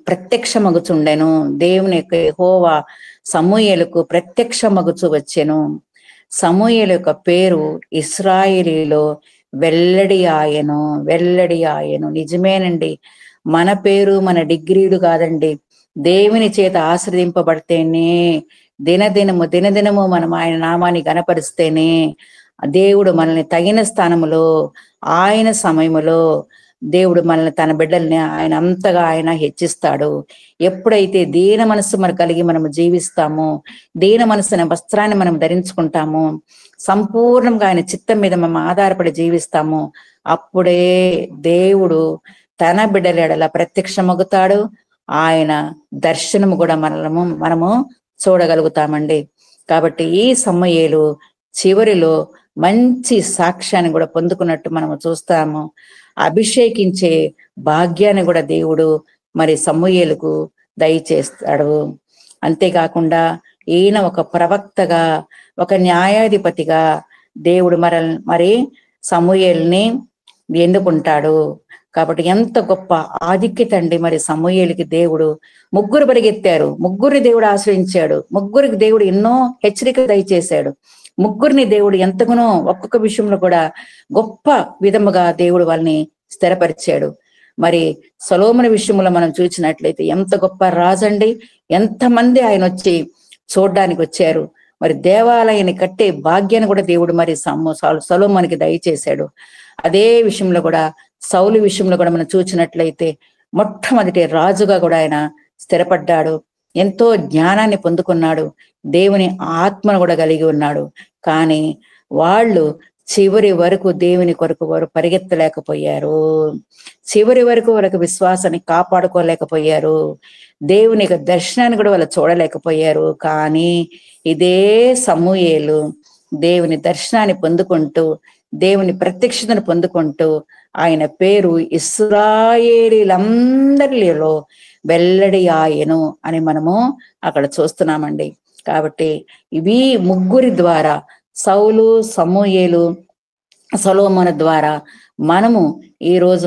ప్రత్యక్షమగుచుండెను. దేవుని యొక్క యెహోవా సమూయేలుకు ప్రత్యక్షమగుచు వచ్చెను. సమూయేలు యొక్క పేరు ఇశ్రాయేలీలో వెల్లడి ఆయను. నిజమేనండి, మన పేరు మన డిగ్రీలు కాదండి, దేవుని చేత ఆశ్రదింపబడితేనే, దినదినము మనం ఆయన నామాన్ని గణపరిస్తేనే దేవుడు మనల్ని తగిన స్థానములో ఆయన సమయములో దేవుడు మనల్ని తన బిడ్డల్ని ఆయన అంతగా ఆయన హెచ్చిస్తాడు. ఎప్పుడైతే దీన మనస్సు మనకు కలిగి మనము జీవిస్తామో, దీన మనస్సు అనే వస్త్రాన్ని మనం ధరించుకుంటామో, సంపూర్ణంగా ఆయన చిత్తం మీద మనం ఆధారపడి జీవిస్తాము, అప్పుడే దేవుడు తన బిడ్డల ఎడల ప్రత్యక్షమగుతాడు. ఆయన దర్శనము కూడా మనము చూడగలుగుతామండి. కాబట్టి ఈ సమూయేలు చివరిలో మంచి సాక్ష్యాన్ని కూడా పొందుకున్నట్టు మనము చూస్తాము. అభిషేకించే భాగ్యాన్ని కూడా దేవుడు మరి సమూయేలుకు దయచేస్తాడు. అంతేకాకుండా ఈయన ఒక ప్రవక్తగా, ఒక న్యాయాధిపతిగా దేవుడు మరి సమూయేలుని ఎన్నుకుంటాడు. కాబట్టి ఎంత గొప్ప ఆధిక్యత అండి మరి సమూయేలుకి. దేవుడు ముగ్గురు పరిగెత్తారు, ముగ్గురిని దేవుడు ఆశ్రయించాడు, ముగ్గురికి దేవుడు ఎన్నో హెచ్చరికలు దయచేశాడు. ముగ్గురిని దేవుడు ఎంతగానో ఒక్కొక్క విషయంలో కూడా గొప్ప విధముగా దేవుడు వాళ్ళని స్థిరపరిచాడు. మరి సొలొమోను విషయంలో మనం చూసినట్లయితే ఎంత గొప్ప రాజండి, ఎంతమంది ఆయన వచ్చి చూడడానికి వచ్చారు. మరి దేవాలయాన్ని కట్టే భాగ్యాన్ని కూడా దేవుడు మరి సొలొమోనుకి దయచేశాడు. అదే విషయంలో కూడా సౌలు విషయంలో కూడా మనం చూసినట్లయితే మొట్టమొదటి రాజుగా కూడా ఆయన స్థిరపడ్డాడు. ఎంతో జ్ఞానాన్ని పొందుకున్నాడు, దేవుని ఆత్మను కూడా కలిగి ఉన్నాడు. కానీ వాళ్ళు చివరి వరకు దేవుని కొరకు వారు పరిగెత్తలేకపోయారు, చివరి వరకు వాళ్ళకి విశ్వాసాన్ని కాపాడుకోలేకపోయారు, దేవుని యొక్క దర్శనాన్ని కూడా వాళ్ళు చూడలేకపోయారు. కానీ ఇదే సమూయేలు దేవుని దర్శనాన్ని పొందుకుంటూ, దేవుని ప్రత్యక్షతను పొందుకుంటూ, ఆయన పేరు ఇశ్రాయేలీలందరిలో వెల్లడి ఆయను అని మనము అక్కడ చూస్తున్నామండి. కాబట్టి ఇవి ముగ్గురి ద్వారా, సౌలు, సమూయేలు, సొలొమోను ద్వారా మనము ఈరోజు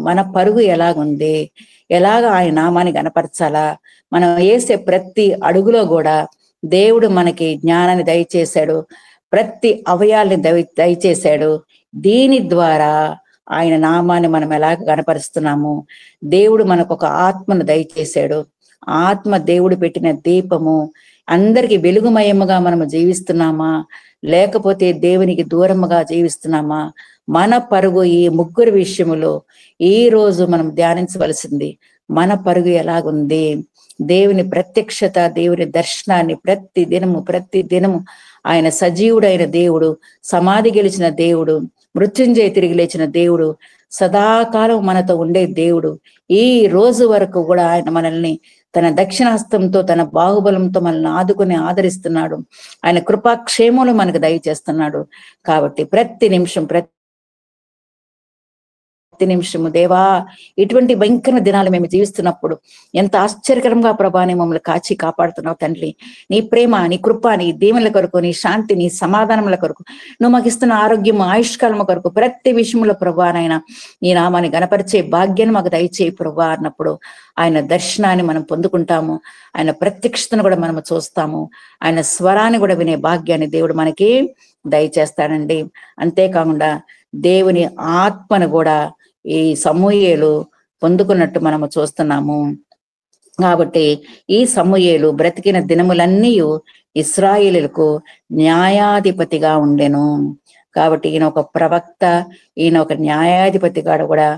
మన పరుగు ఎలాగుంది, ఎలాగ ఆయన నామాన్ని గణపరచాలా, మనం వేసే ప్రతి అడుగులో కూడా దేవుడు మనకి జ్ఞానాన్ని దయచేశాడు, ప్రతి అవయాల్ని దయచేశాడు. దీని ద్వారా ఆయన నామాన్ని మనం ఎలాగ గణపరుస్తున్నాము, దేవుడు మనకు ఒక ఆత్మను దయచేశాడు. ఆత్మ దేవుడు పెట్టిన దీపము. అందరికి వెలుగుమయముగా మనము జీవిస్తున్నామా, లేకపోతే దేవునికి దూరముగా జీవిస్తున్నామా? మన పరుగు ఈ ముగ్గురు విషయములో ఈ రోజు మనం ధ్యానించవలసింది. మన పరుగు ఎలాగుంది? దేవుని ప్రత్యక్షత, దేవుని దర్శనాన్ని ప్రతి దినము ఆయన సజీవుడైన దేవుడు, సమాధి గెలిచిన దేవుడు, మృత్యుంజయ తిరిగి లేచిన దేవుడు, సదాకాలం మనతో ఉండే దేవుడు. ఈ రోజు వరకు కూడా ఆయన మనల్ని తన దక్షిణ హస్తంతో తన బాహుబలంతో మనల్ని ఆదుకొని ఆదరిస్తున్నాడు. ఆయన కృపాక్షేమములు మనకు దయచేస్తున్నాడు. కాబట్టి ప్రతి నిమిషము దేవా, ఇటువంటి భయంకర దినాలు మేము జీవిస్తున్నప్పుడు ఎంత ఆశ్చర్యకరంగా ప్రభాని మమ్మల్ని కాచి కాపాడుతున్నావు తండ్రి. నీ ప్రేమ, నీ కృప, నీ దీవెనల కొరకు, నీ శాంతి, నీ సమాధానముల కొరకు, నువ్వు మాకు ఇస్తున్న ఆరోగ్యము, ఆయుష్కాలము కొరకు ప్రతి విషయంలో ప్రభానైనా నీ నామాన్ని గణపరిచే భాగ్యాన్ని మాకు దయచేయి ప్రభా అన్నప్పుడు ఆయన దర్శనాన్ని మనం పొందుకుంటాము. ఆయన ప్రత్యక్షతను కూడా మనము చూస్తాము. ఆయన స్వరాన్ని కూడా వినే భాగ్యాన్ని దేవుడు మనకి దయచేస్తాడండి. అంతేకాకుండా దేవుని ఆత్మను కూడా ఈ సమూయేలు పొందుకున్నట్టు మనము చూస్తున్నాము. కాబట్టి ఈ సమూయేలు బ్రతికిన దినములన్నీ ఇశ్రాయేలులకు న్యాయాధిపతిగా ఉండెను. కాబట్టి ఈయన ఒక ప్రవక్త, ఈయన ఒక న్యాయాధిపతిగా కూడా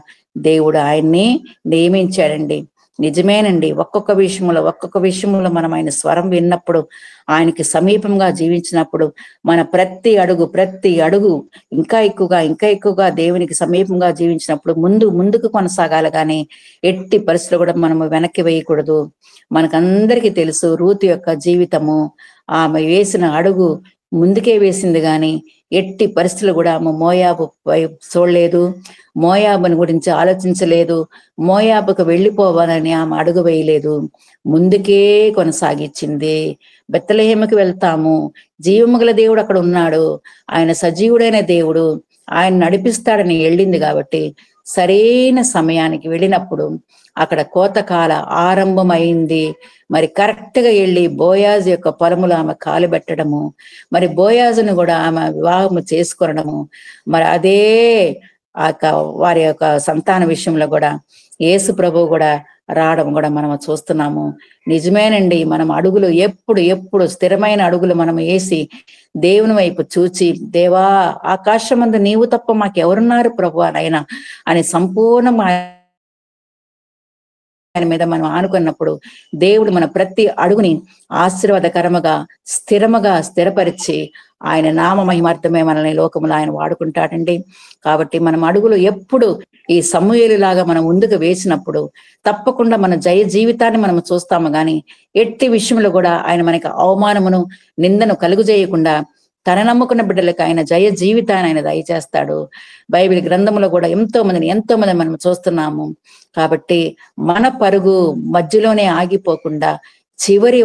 దేవుడు ఆయన్ని నియమించాడండి. నిజమేనండి, ఒక్కొక్క విషయంలో మనం ఆయన స్వరం విన్నప్పుడు, ఆయనకి సమీపంగా జీవించినప్పుడు మన ప్రతి అడుగు ఇంకా ఎక్కువగా దేవునికి సమీపంగా జీవించినప్పుడు ముందుకు కొనసాగాలి. కానీ ఎట్టి పరిస్థితులు కూడా మనము వెనక్కి వేయకూడదు. మనకందరికీ తెలుసు రూతు యొక్క జీవితము. ఆమె వేసిన అడుగు ముందుకే వేసింది, కానీ ఎట్టి పరిస్థితులు కూడా ఆమె మోయాబు చూడలేదు, మోయాబుని గురించి ఆలోచించలేదు, మోయాబుకు వెళ్ళిపోవాలని ఆమె అడుగు వేయలేదు, ముందుకే కొనసాగించింది. బెత్లెహేముకి వెళ్తాము, జీవముగల దేవుడు అక్కడ ఉన్నాడు, ఆయన సజీవుడైన దేవుడు, ఆయన నడిపిస్తాడని వెళ్ళింది. కాబట్టి సరైన సమయానికి వెళ్ళినప్పుడు అక్కడ కోతకాల ఆరంభం అయింది. మరి కరెక్ట్ గా వెళ్ళి బోయాజు యొక్క పొలములు ఆమె కాలు పెట్టడము, మరి బోయాజును కూడా ఆమె వివాహము చేసుకొనడము, మరి అదే వారి యొక్క సంతాన విషయంలో కూడా యేసు ప్రభువు కూడా రావడం కూడా మనం చూస్తున్నాము. నిజమేనండి, మనం అడుగులు ఎప్పుడు స్థిరమైన అడుగులు మనం వేసి దేవుని వైపు చూచి, దేవా ఆకాశమందు నీవు తప్ప మాకెవరున్నారు ప్రభు నైనా అని సంపూర్ణ ఆయన మీద మనం ఆనుకున్నప్పుడు దేవుడు మన ప్రతి అడుగుని ఆశీర్వాదకరముగా స్థిరపరిచి ఆయన నామ మహిమార్థమే మనల్ని లోకములో ఆయన వాడుకుంటాడండి. కాబట్టి మనం అడుగులు ఎప్పుడు ఈ సమూయేలు లాగా మనం ముందుకు వేసినప్పుడు తప్పకుండా మన జయ జీవితాన్ని మనం చూస్తాము. కానీ ఎట్టి విషయంలో కూడా ఆయన మనకి అవమానమును నిందను కలుగు చేయకుండా తన నమ్ముకున్న బిడ్డలకు ఆయన జయ జీవితాన్ని ఆయన దయచేస్తాడు. బైబిల్ గ్రంథంలో కూడా ఎంతో మంది మనం చూస్తున్నాము. కాబట్టి మన పరుగు మధ్యలోనే ఆగిపోకుండా చివరి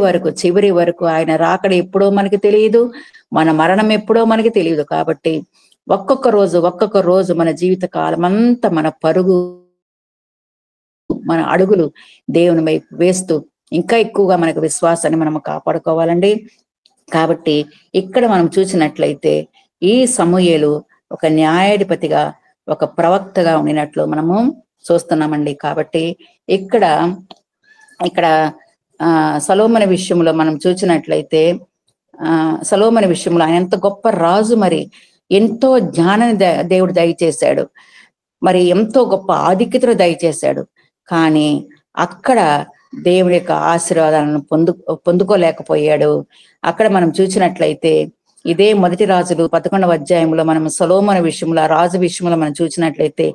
వరకు ఆయన రాకడ ఎప్పుడో మనకి తెలియదు, మన మరణం ఎప్పుడో మనకి తెలియదు. కాబట్టి ఒక్కొక్క రోజు మన జీవిత కాలం అంతా మన పరుగు, మన అడుగులు దేవుని వైపు వేస్తూ ఇంకా ఎక్కువగా మనకు విశ్వాసాన్ని మనం కాపాడుకోవాలండి. కాబట్టి ఇక్కడ మనం చూసినట్లయితే ఈ సమూయేలు ఒక న్యాయాధిపతిగా, ఒక ప్రవక్తగా ఉండినట్లు మనము చూస్తున్నామండి. కాబట్టి ఇక్కడ సొలొమోను విషయంలో మనం చూసినట్లయితే సొలొమోను విషయంలో ఆయన ఎంత గొప్ప రాజు, మరి ఎంతో జ్ఞానాన్ని దేవుడు దయచేశాడు, మరి ఎంతో గొప్ప ఆధిక్యతను దయచేశాడు. కానీ అక్కడ దేవుడి యొక్క ఆశీర్వాదాలను పొందుకోలేకపోయాడు. అక్కడ మనం చూసినట్లయితే ఇదే మొదటి రాజులు 11వ అధ్యాయంలో మనం సొలొమోను విషయంలో, రాజు విషయంలో మనం చూసినట్లయితే,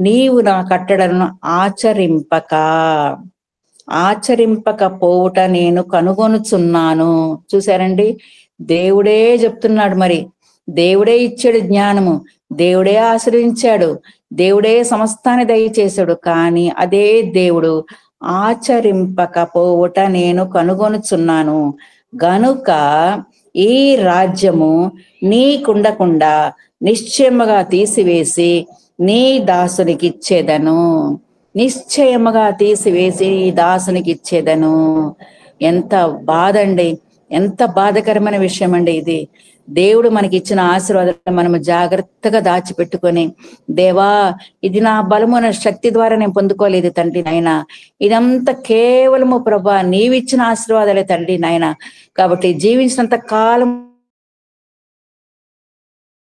నీవు నా కట్టడలను ఆచరింపకపోవుట నేను కనుగొనుచున్నాను. చూసారండి, దేవుడే చెప్తున్నాడు. మరి దేవుడే ఇచ్చాడు జ్ఞానము, దేవుడే ఆశ్రయించాడు, దేవుడే సమస్తాన్ని దయచేశాడు. కానీ అదే దేవుడు ఆచరింపకపోవుట నేను కనుగొనుచున్నాను గనుక ఈ రాజ్యము నీకుండకుండా నిశ్చయముగా తీసివేసి నీ దాసునికి ఇచ్చేదను. ఎంత బాధ అండి, ఎంత బాధకరమైన విషయం అండి ఇది. దేవుడు మనకి ఇచ్చిన ఆశీర్వాదాలను మనము జాగ్రత్తగా దాచిపెట్టుకొని, దేవా ఇది నా బలము, నా శక్తి ద్వారా నేను పొందుకోలేదు తండ్రి నాయన, ఇదంతా కేవలము ప్రభా నీవిచ్చిన ఆశీర్వాదాలే తండ్రి నాయన. కాబట్టి జీవించినంత కాలం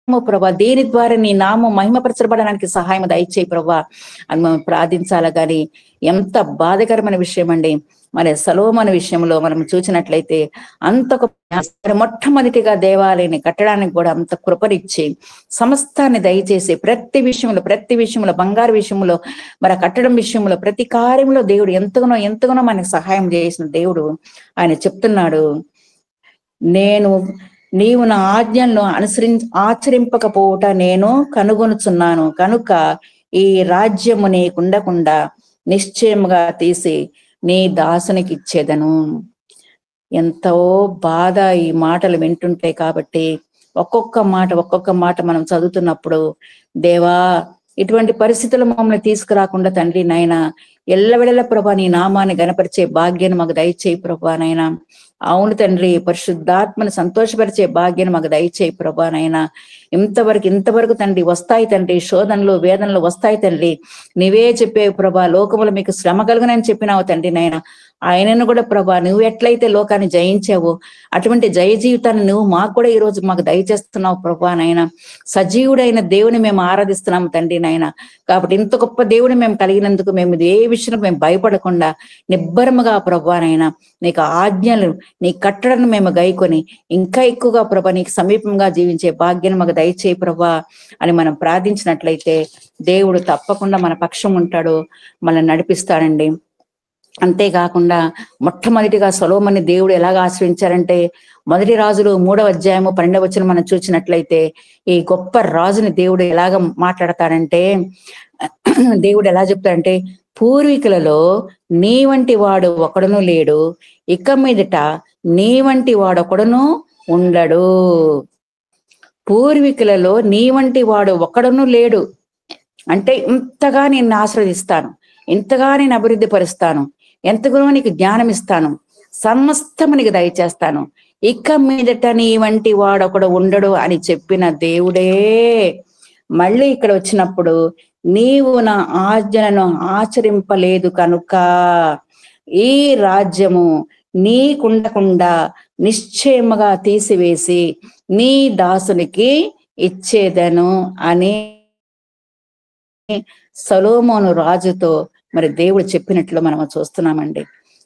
ప్రభా, దేని ద్వారా నీ నామం మహిమపరచబడడానికి సహాయం దయచేయి ప్రభా అని మనం ప్రార్థించాలా. కానీ ఎంత బాధకరమైన విషయం అండి. మరి సొలొమోను విషయంలో మనం చూసినట్లయితే మొట్టమొదటిగా దేవాలయాన్ని కట్టడానికి కూడా అంత కృపనిచ్చి సమస్తాన్ని దయచేసి ప్రతి విషయంలో బంగారు విషయంలో మరి కట్టడం విషయంలో ప్రతి కార్యంలో దేవుడు ఎంతగానో మనకు సహాయం చేసిన దేవుడు. ఆయన చెప్తున్నాడు, నీవు నా ఆజ్ఞలను ఆచరింపకపోవట నేను కనుగొనుచున్నాను కనుక ఈ రాజ్యము నీకుండకుండా నిశ్చయముగా తీసి నీ దాసునికి ఇచ్చేదను. ఎంతో బాధ ఈ మాటలు వింటుంటాయి. కాబట్టి ఒక్కొక్క మాట మనం చదువుతున్నప్పుడు, దేవా ఇటువంటి పరిస్థితులు మమ్మల్ని తీసుకురాకుండా తండ్రి నాయన ఎల్లవెళ్ళ ప్రభా నీ నామాన్ని గణపరిచే భాగ్యాన్ని మాకు దయచేయి ప్రభా నాయన. అవును తండ్రి, పరిశుద్ధాత్మను సంతోషపరిచే భాగ్యాన్ని మాకు దయచేయి ప్రభా నాయన. ఇంతవరకు తండ్రి వస్తాయి తండ్రి, శోధనలు వేదనలు వస్తాయి తండ్రి. నీవే చెప్పేవి ప్రభా, లోకములు మీకు శ్రమ కలుగునని చెప్పినావు తండ్రి నాయన. ఆయనను కూడా ప్రభా నువ్వు ఎట్లయితే లోకాన్ని జయించావో అటువంటి జయ జీవితాన్ని నువ్వు మాకు కూడా ఈ రోజు మాకు దయచేస్తున్నావు ప్రభా నాయన. సజీవుడైన దేవుని మేము ఆరాధిస్తున్నాము తండ్రి నాయన. కాబట్టి ఇంత గొప్ప దేవుని మేము కలిగినందుకు మేము ఏ విషయంలో మేము భయపడకుండా నిబ్బరముగా ప్రభా నాయన నీకు ఆజ్ఞలు నీ కట్టడను మేము గైకొని ఇంకా ఎక్కువగా ప్రభా నీకు సమీపంగా జీవించే భాగ్యాన్ని మాకు దయచేయి ప్రభా అని మనం ప్రార్థించినట్లయితే దేవుడు తప్పకుండా మన పక్షం ఉంటాడు, మనల్ని నడిపిస్తాడండి. అంతేకాకుండా మొట్టమొదటిగా సొలొమోనుని దేవుడు ఎలాగ ఆశ్రయించారంటే, మొదటి రాజులు 3వ అధ్యాయము 12వ వచనం మనం చూసినట్లయితే ఈ గొప్ప రాజుని దేవుడు ఎలాగ మాట్లాడతాడంటే, దేవుడు ఎలా చెప్తాడంటే, పూర్వీకులలో నీ వంటి వాడు ఒకడును లేడు, ఇక మీదట నీ వంటి వాడు ఒకడును ఉండడు. పూర్వీకులలో నీ వంటి వాడు ఒకడును లేడు అంటే ఇంతగా నేను ఆశ్రదిస్తాను, ఇంతగా నేను అభివృద్ధి పరుస్తాను, ఎంతగానో నీకు జ్ఞానం ఇస్తాను, సమస్తము నీకు దయచేస్తాను, ఇక మీదట నీ వంటి వాడొకడు ఉండడు అని చెప్పిన దేవుడే మళ్ళీ ఇక్కడ వచ్చినప్పుడు నీవు నా ఆజ్ఞలను ఆచరింపలేదు కనుక ఈ రాజ్యము నీకుండకుండా నిశ్చయముగా తీసివేసి నీ దాసునికి ఇచ్చేదను అని సొలొమోను రాజుతో మరి దేవుడు చెప్పినట్లు మనం చూస్తున్నామండి.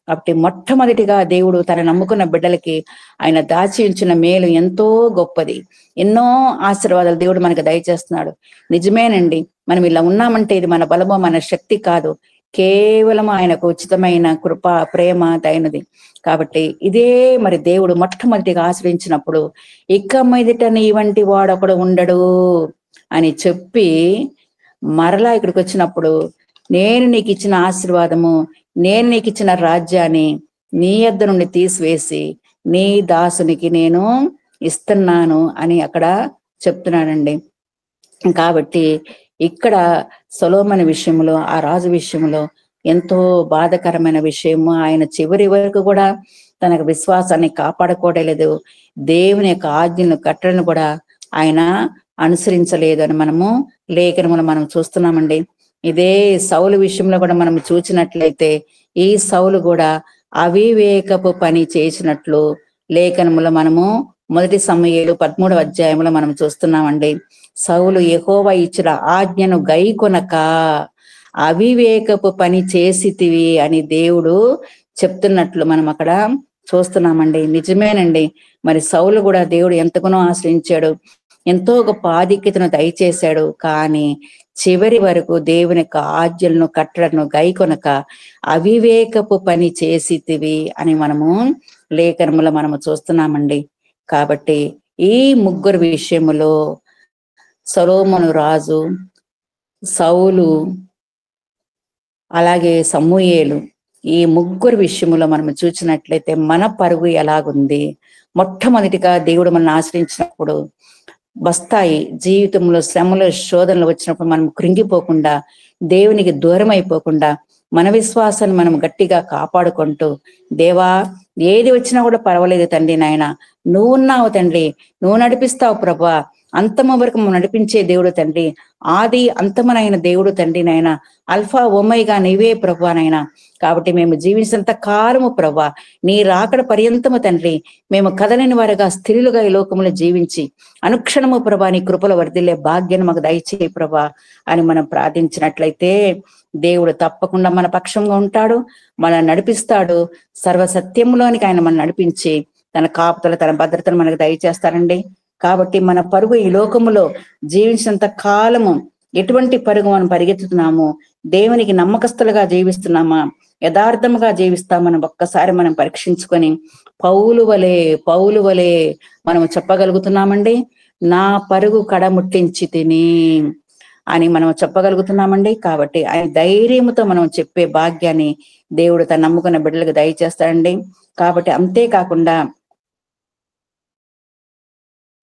కాబట్టి మొట్టమొదటిగా దేవుడు తన నమ్ముకున్న బిడ్డలకి ఆయన దాచి ఉంచిన మేలు ఎంతో గొప్పది. ఎన్నో ఆశీర్వాదాలు దేవుడు మనకు దయచేస్తున్నాడు. నిజమేనండి, మనం ఇలా ఉన్నామంటే ఇది మన బలమో మన శక్తి కాదు, కేవలం ఆయనకు ఉచితమైన కృప ప్రేమ దైనది. కాబట్టి ఇదే మరి దేవుడు మొట్టమొదటిగా ఆశ్రయించినప్పుడు ఇక మీదట నీ వంటి వాడొకడు ఉండడు అని చెప్పి మరలా ఇక్కడికి వచ్చినప్పుడు నేను నీకు ఇచ్చిన ఆశీర్వాదము, నేను నీకు ఇచ్చిన రాజ్యాన్ని నీ యొద్ద నుండి తీసివేసి నీ దాసునికి నేను ఇస్తున్నాను అని అక్కడ చెప్తున్నాడండి. కాబట్టి ఇక్కడ సొలొమోను విషయంలో, ఆ రాజు విషయంలో ఎంతో బాధకరమైన విషయము. ఆయన చివరి వరకు కూడా తన విశ్వాసాన్ని కాపాడుకోవలేదు, దేవుని యొక్క ఆజ్ఞలను కట్టలను కూడా ఆయన అనుసరించలేదు అని మనము లేఖనములు మనం చూస్తున్నామండి. ఇదే సౌలు విషయంలో కూడా మనం చూసినట్లయితే ఈ సౌలు కూడా అవివేకపు పని చేసినట్లు లేఖనములో మనము 1 సమూయేలు 13వ అధ్యాయంలో మనం చూస్తున్నామండి. సౌలు యెహోవా ఇచ్చిన ఆజ్ఞను గైకొనక అవివేకపు పని చేసితివి అని దేవుడు చెప్తున్నట్లు మనం అక్కడ చూస్తున్నామండి. నిజమేనండి, మరి సౌలు కూడా దేవుడు ఎంతగానో ఆశ్రయించాడు, ఎంతో గొప్ప ఆధిక్యతను దయచేశాడు. కానీ చివరి వరకు దేవుని యొక్క ఆజ్ఞలను కట్టడను గైకొనక అవివేకపు పని చేసితివి అని మనము లేఖనములో మనము చూస్తున్నామండి. కాబట్టి ఈ ముగ్గురు విషయములో సొలొమోను రాజు, సౌలు, అలాగే సమూయేలు, ఈ ముగ్గురు విషయములో మనం చూసినట్లయితే మన పరుగు ఎలాగుంది. మొట్టమొదటిగా దేవుడు మనల్ని ఆశ్రయించినప్పుడు వస్తాయి జీవితంలో శ్రమలు శోధనలు వచ్చినప్పుడు మనం కృంగిపోకుండా, దేవునికి దూరం అయిపోకుండా మన విశ్వాసాన్ని మనం గట్టిగా కాపాడుకుంటూ, దేవా ఏది వచ్చినా కూడా పర్వాలేదు తండ్రి నాయన, నువ్వు ఉన్నావు తండ్రి, నువ్వు నడిపిస్తావు ప్రభా, అంతము వరకు నడిపించే దేవుడు తండ్రి, ఆది అంతమునైన దేవుడు తండ్రి నాయన, అల్ఫా ఒమైగా నీవే ప్రభా నాయన. కాబట్టి మేము జీవించినంత కాలము ప్రభా, నీ రాకడ పర్యంతము తండ్రి మేము కదలని వారుగా స్థిరులుగా ఈ లోకములో జీవించి అనుక్షణము ప్రభా నీ కృపలో వర్ధిల్లే భాగ్యాన్ని మాకు దయచేయి ప్రభా అని మనం ప్రార్థించినట్లయితే దేవుడు తప్పకుండా మన పక్షంగా ఉంటాడు, మనల్ని నడిపిస్తాడు. సర్వసత్యంలోనికి ఆయన మనం నడిపించి తన కాపుతల తన భద్రతను మనకు దయచేస్తారండి. కాబట్టి మన పరుగు ఈ లోకములో జీవించినంత కాలము ఎటువంటి పరుగు మనం పరిగెత్తుతున్నాము, దేవునికి నమ్మకస్తులుగా జీవిస్తున్నామా, యథార్థముగా జీవిస్తామని ఒక్కసారి మనం పరీక్షించుకొని పౌలు వలె మనం చెప్పగలుగుతున్నామండి. నా పరుగు కడముట్టించి తిని అని మనం చెప్పగలుగుతున్నామండి. కాబట్టి ఆయన ధైర్యముతో మనం చెప్పే భాగ్యాన్ని దేవుడు తను నమ్ముకున్న బిడ్డలకు దయచేస్తాడండి. కాబట్టి అంతేకాకుండా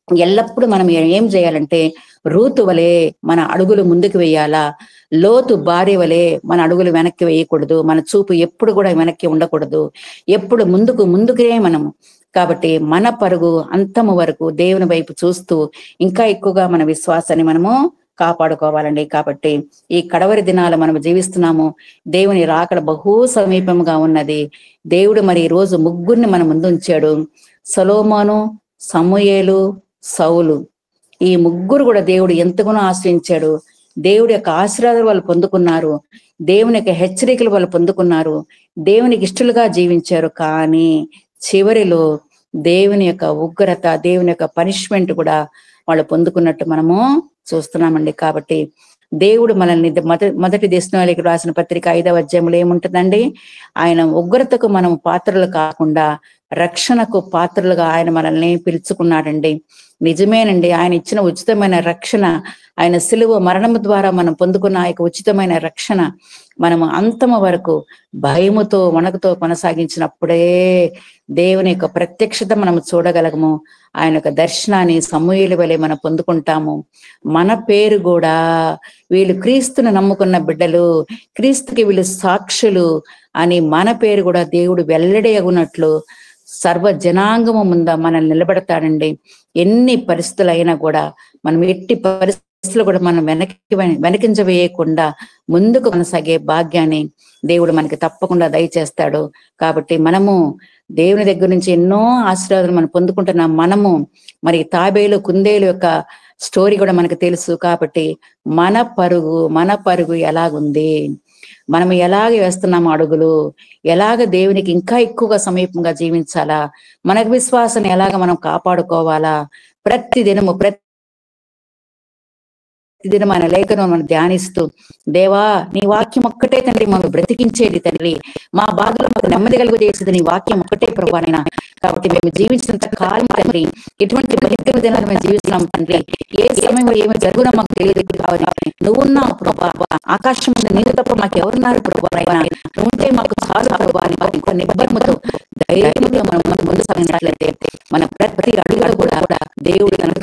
ఎల్లప్పుడూ మనం ఏం చేయాలంటే రూతు వలె మన అడుగులు ముందుకు వేయాలా, లోతు భార్య వలె మన అడుగులు వెనక్కి వేయకూడదు, మన చూపు ఎప్పుడు కూడా వెనక్కి ఉండకూడదు, ఎప్పుడు ముందుకే మనము. కాబట్టి మన పరుగు అంతము వరకు దేవుని వైపు చూస్తూ ఇంకా ఎక్కువగా మన విశ్వాసాన్ని మనము కాపాడుకోవాలండి. కాబట్టి ఈ కడవరి దినాలు మనం జీవిస్తున్నాము, దేవుని రాకడ బహు సమీపంగా ఉన్నది. దేవుడు మరి ఈ రోజు ముగ్గురిని మన ముందు ఉంచాడు, సొలొమోను, సమూయేలు, సౌలు. ఈ ముగ్గురు కూడా దేవుడు ఎంతగానో ఆశ్రయించాడు. దేవుడి యొక్క ఆశీర్వాదాలు వాళ్ళు పొందుకున్నారు, దేవుని యొక్క హెచ్చరికలు వాళ్ళు పొందుకున్నారు, దేవునికి ఇష్టలుగా జీవించారు. కానీ చివరిలో దేవుని యొక్క ఉగ్రత, దేవుని యొక్క పనిష్మెంట్ కూడా వాళ్ళు పొందుకున్నట్టు మనము చూస్తున్నామండి. కాబట్టి దేవుడు మనల్ని మొదటి దెసలోనికీయులకు రాసిన పత్రిక 5వ అధ్యాయంలో ఏముంటుందండి, ఆయన ఉగ్రతకు మనం పాత్రలు కాకుండా రక్షణకు పాత్రలుగా ఆయన మనల్ని పిలుచుకున్నాడండి. నిజమేనండి, ఆయన ఇచ్చిన ఉచితమైన రక్షణ, ఆయన సిలువ మరణము ద్వారా మనం పొందుకున్న ఆ యొక్క ఉచితమైన రక్షణ మనము అంతము వరకు భయముతో వణకుతో కొనసాగించినప్పుడే దేవుని యొక్క ప్రత్యక్షత మనం చూడగలగము, ఆయన యొక్క దర్శనాన్ని సమూయేలు వలె మనం పొందుకుంటాము. మన పేరు కూడా వీళ్ళు క్రీస్తును నమ్ముకున్న బిడ్డలు, క్రీస్తుకి వీళ్ళు సాక్షులు అని మన పేరు కూడా దేవుడు వెల్లడి అగునట్లు సర్వ జనాంగము ముందా మనల్ని నిలబెడతాడండి. ఎన్ని పరిస్థితులు అయినా కూడా మనం ఎట్టి పరిస్థితులు కూడా మనం వెనకించవేయకుండా ముందుకు కొనసాగే భాగ్యాన్ని దేవుడు మనకి తప్పకుండా దయచేస్తాడు. కాబట్టి మనము దేవుని దగ్గర నుంచి ఎన్నో ఆశీర్వాదాలు మనం పొందుకుంటున్నాం. మనము మరి తాబేలు కుందేలు యొక్క స్టోరీ కూడా మనకు తెలుసు. కాబట్టి మన పరుగు ఎలాగుంది, మనం ఎలాగ వేస్తున్నాము అడుగులు, ఎలాగ దేవునికి ఇంకా ఎక్కువగా సమీపంగా జీవించాలా, మనకు విశ్వాసాన్ని ఎలాగ మనం కాపాడుకోవాలా, ప్రతిదినం ఆయన లేఖనం మనం ధ్యానిస్తూ, దేవా నీ వాక్యం ఒక్కటే తండ్రి మనం బ్రతికించేది తండ్రి, మా బాధలో మాకు నెమ్మది కలుగు చేసేది నీ వాక్యం ఒక్కటే ప్రభానైనా. కాబట్టి మేము జీవించినంత కాలం తండ్రి ఎటువంటి భయంకర దినాలు మేము జీవిస్తున్నాం తండ్రి, ఏ సమయంలో ఏమి జరుగునా మాకు తెలియదు కావాలి, నువ్వున్నావు ప్రభా, ఆకాశం మీద నీరు తప్ప మాకు ఎవరున్నారు ప్రభానైనా, నువ్వుంటే మాకు చాలు ప్రభా అని ఒక నిబ్బరముతో ధైర్యంతో మనం ముందు సాగినట్లయితే మన ప్రతి అడుగులో కూడా దేవుడు తనకు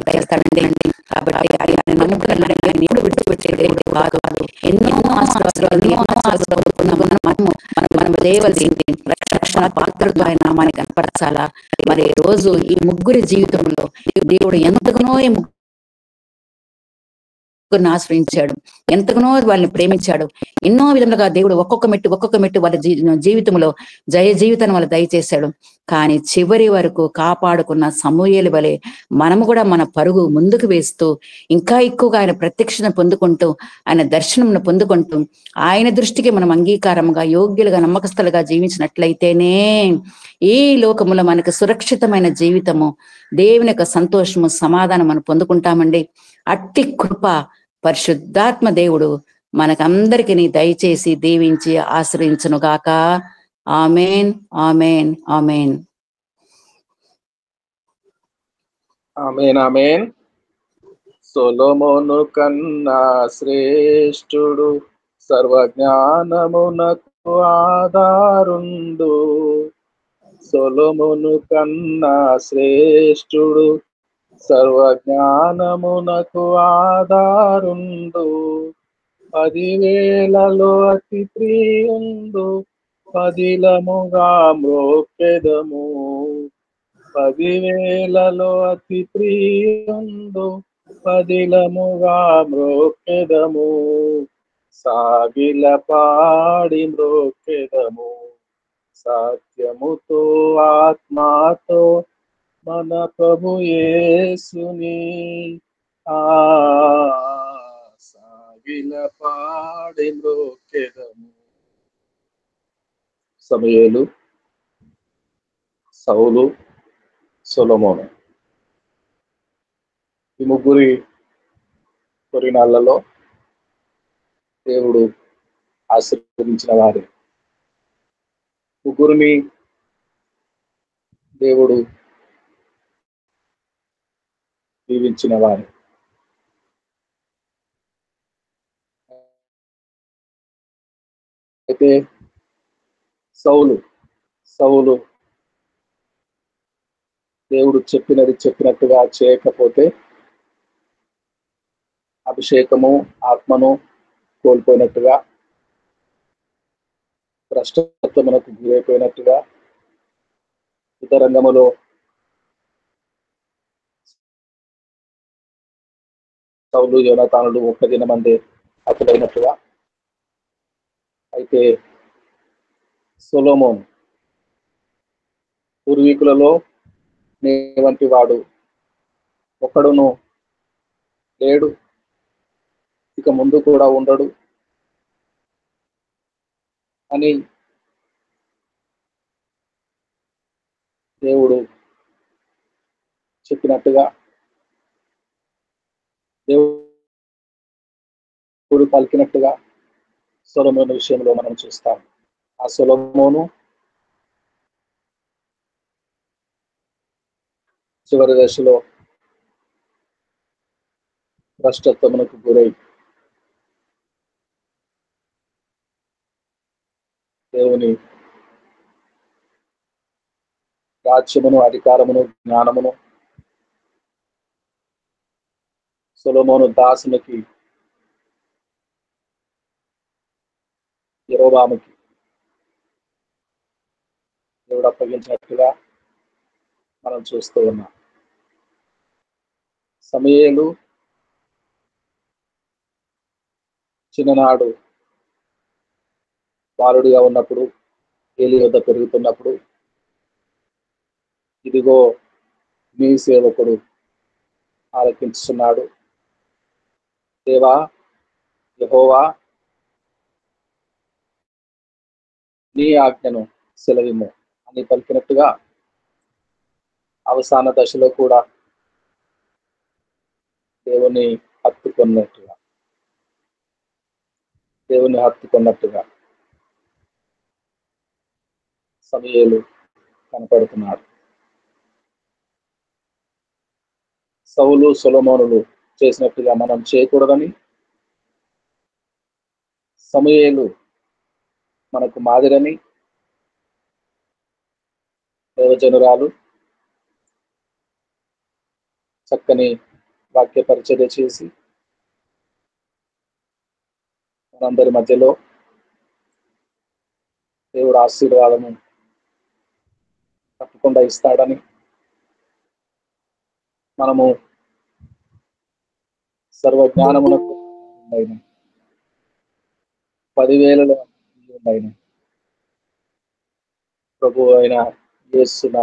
చేస్తాడండి. కాబట్టి ఆయన నమ్ముకున్న ఎప్పుడు విడిచిపెట్టే దేవుడు కాదు. ఎన్నో మనం చేయవలసింది రక్షణ పాత్రతో ఆయన నామాన్ని కనపరచాలా. మరి రోజు ఈ ముగ్గురి జీవితంలో దేవుడు ఎంతగానో ఆశ్రయించాడు, ఎంతగానో వాళ్ళని ప్రేమించాడు. ఎన్నో విధములుగా దేవుడు ఒక్కొక్క మెట్టు వాళ్ళ జీవితంలో జయ జీవితాన్ని వాళ్ళు దయచేశాడు. కానీ చివరి వరకు కాపాడుకున్న సమూయేలు వలె మనము కూడా మన పరుగు ముందుకు వేస్తూ ఇంకా ఎక్కువగా ఆయన ప్రత్యక్షను పొందుకుంటూ ఆయన దర్శనంను పొందుకుంటూ ఆయన దృష్టికి మనం అంగీకారంగా యోగ్యులుగా నమ్మకస్తులుగా జీవించినట్లయితేనే ఈ లోకములో మనకు సురక్షితమైన జీవితము, దేవుని యొక్క సంతోషము, సమాధానం మనం పొందుకుంటామండి. అట్టి కృప పరిశుద్ధాత్మ దేవుడు మనకందరికీ దయచేసి దీవించి ఆశ్రయించును గాక. Amen, amen, amen. Amen, amen. Solomon కన్నా శ్రేష్ఠుడు, సర్వజ్ఞానమునకు ఆధారుండు. సొలొమోను కన్నా శ్రేష్ఠుడు, సర్వజ్ఞానమునకు ఆధారుండు. 10,000లలో అతి ప్రియుండు, పదిలముగా మ్రోక్కెదము. 10,000లో అతి ప్రియుండు, పదిలముగా మ్రోకెదము, సాగిల పాడి మ్రోకెదము, సత్యముతో ఆత్మాతో మన ప్రభు యేసుని సాగిల పాడి మ్రోకెదము. సమూయేలు, సౌలు, సొలొమోను ఈ ముగ్గురి కొరినాళ్లలో దేవుడు ఆశీర్వదించిన వారు. ముగ్గురిని దేవుడు దీవించిన వారు. అయితే సౌలు దేవుడు చెప్పినట్టుగా చేయకపోతే అభిషేకము ఆత్మను కోల్పోయినట్టుగా, భ్రష్టత్వమునకు గురైపోయినట్టుగా, యుద్ధరంగములో సౌలు యోనాతానులు 30 మంది హతులైనట్టుగా. అయితే సొలొమోను పూర్వీకులలో నీ వంటి వాడు ఒకడును లేడు, ఇక ముందు కూడా ఉండడు అని దేవుడు చెప్పినట్టుగా, దేవుడు పలికినట్టుగా సొలొమోను విషయంలో మనం చూస్తాం. ఆ సొలొమోను చివరి దశలో భ్రష్టత్వమునకు గురై దేవుని రాజ్యమును, అధికారమును, జ్ఞానమును సొలొమోను దాసునికి యెరోబాముకి దేవుడు అప్పగించినట్టుగా మనం చూస్తూ ఉన్నాం. సమూయేలు చిన్ననాడు బాలుడిగా ఉన్నప్పుడు, ఏలీ వద్ద పెరుగుతున్నప్పుడు, ఇదిగో నీ సేవకుడు ఆలకించుతున్నాడు, దేవా యెహోవా నీ ఆజ్ఞను సెలవిమ్ము అని పలికినట్టుగా అవసాన దశలో కూడా దేవుని హత్తుకున్నట్టుగా సమూయేలు కనపడుతున్నాడు. సౌలు సొలొమోనులు చేసినట్టుగా మనం చేయకూడదని సమూయేలు మనకు మాదిరని దేవజనురాలు చక్కని వాక్య పరిచర్య చేసి మనందరి మధ్యలో దేవుడు ఆశీర్వాదము తప్పకుండా ఇస్తాడని మనము సర్వజ్ఞానమునకు 10,000లో ప్రభు అయిన యేసున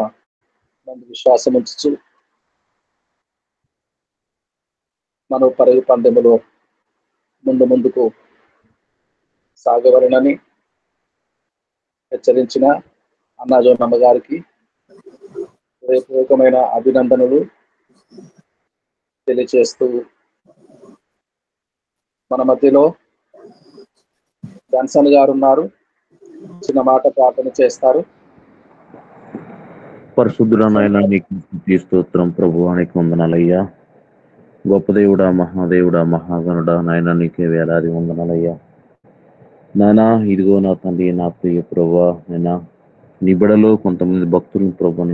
విశ్వాసం ఉంచు మనం పరుగు పందెములో ముందుకు సాగవలనని హెచ్చరించిన అన్నాజోనమ్మ గారికి హృదయపూర్వకమైన అభినందనలు తెలియచేస్తూ మన మధ్యలో జాన్సన్ గారు ఉన్నారు. చిన్న మాట ప్రార్థన చేస్తారు. పరిశుద్ధుడనైనా నీకు స్తోత్రం ప్రభు, నీకు వందనాలయ్యా. గొప్ప దేవుడా, మహాదేవుడా, మహాగణుడా, నాయన నీకే వేలాది వందనాలయ్యా. నానా ఇదిగో నా తండ్రి, నా ప్రియ ప్రభువా, నాయనా నీ బిడలో కొంతమంది భక్తులను ప్రభు